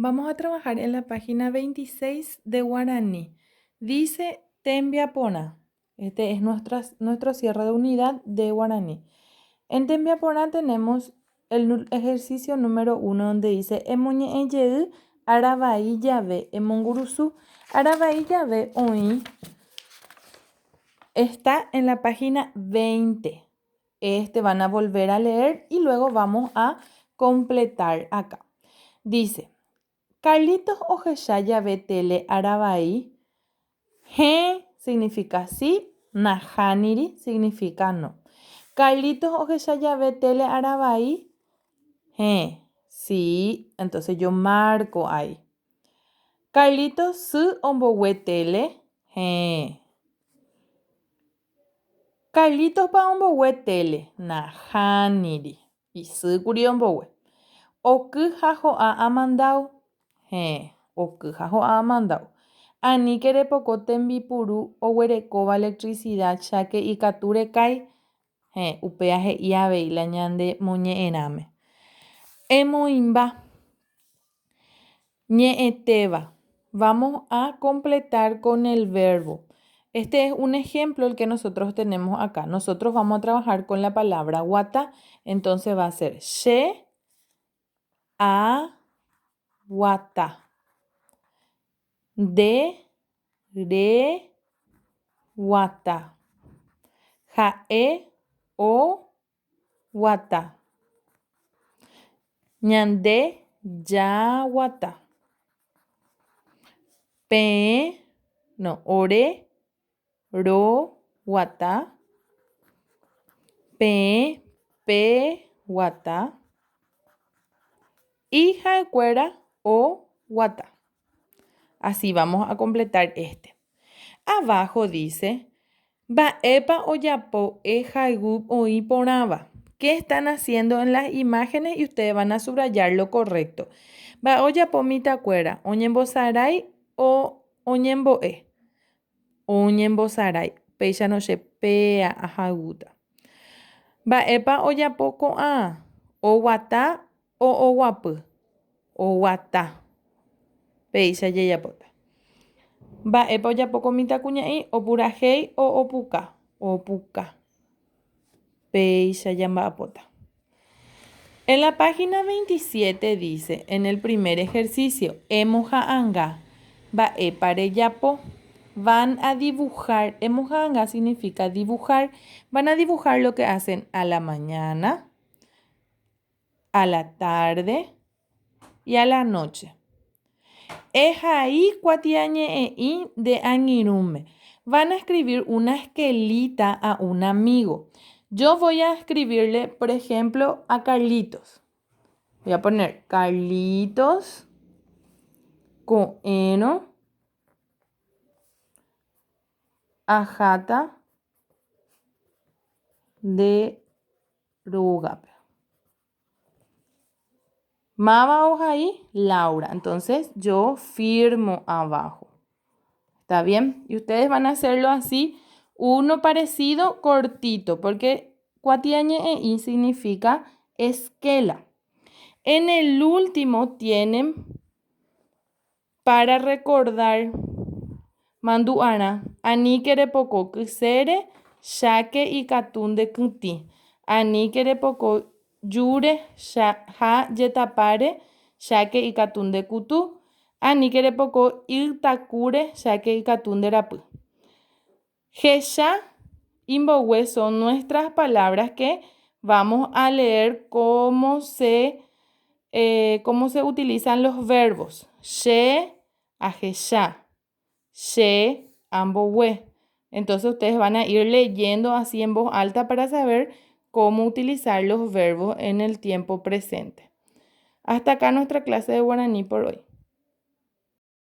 Vamos a trabajar en la página 26 de Guaraní. Dice Tembiapona. Este es nuestro cierre de unidad de Guaraní. En Tembiapona tenemos el ejercicio número 1 donde dice Emuñe Eyeu Arabai Llave Emongurusu Arabai Llave Oí. Está en la página 20. Van a volver a leer y luego vamos a completar acá. Dice Carlitos Ojeshaya Betele Arabai. He significa sí, Nahaniri significa no. Carlitos Ojeshaya Betele Arabai. He, sí, entonces yo marco ahí. Carlitos Su Ombowetele. He. Carlitos pa Ombowetele. Nahaniri. Y Su Kuri Ombowe. Oku Jajo a Amandau. Oku Jajo a Amandau. Ani kere poko tembipuru oguerekóva electricidad cháke ikature kai. Upea he'ia veila ñande moñe'ẽrãme. Emoimba. Ñe'ẽtéva. Vamos a completar con el verbo. Este es un ejemplo el que nosotros tenemos acá. Nosotros vamos a trabajar con la palabra guata. Entonces va a ser she, a, guata. De, re, guata. Jae, o, guata. Ñande, ya, guata. Pe, no, ore, ro, guata. Pe, guata. Hija de cuera, o, guata. Así vamos a completar este. Abajo dice, va epa oyapo e jaigub oi poraba. ¿Qué están haciendo en las imágenes? Y ustedes van a subrayar lo correcto. Va oyapo mitacuera, oñembosaray o oñemboe. Oñembosaray. Pecha no se pea a jaiguta. Va epa oyapo koa, o guata o guapu. O guata. Pecha yeyapota. Va epa oyapo komita kuñai o purajei o opuka. Opuka. Pecha yambapota. En la página 27 dice, en el primer ejercicio, emojaanga, va epare yapo, van a dibujar, emojaanga significa dibujar, van a dibujar lo que hacen a la mañana, a la tarde y a la noche. Ejaí cuatiañe e de añirume. Van a escribir una esquelita a un amigo. Yo voy a escribirle, por ejemplo, a Carlitos. Voy a poner Carlitos Coeno Ajata de Rugape. Maba hoja ahí, Laura. Entonces yo firmo abajo. ¿Está bien? Y ustedes van a hacerlo así, uno parecido, cortito, porque cuatiañe e significa esquela. En el último tienen para recordar manduana, ani kere poco kusere, shake y katunde kuti. Ani kere poco yure, ja yetapare, shake y katunde kutu. Ani kere poco iltakure, shake y katunde rapu. Gesha, imbowe son nuestras palabras que vamos a leer cómo se utilizan los verbos. She, ajesha. She, ambowe. Entonces ustedes van a ir leyendo así en voz alta para saber cómo utilizar los verbos en el tiempo presente. Hasta acá nuestra clase de guaraní por hoy.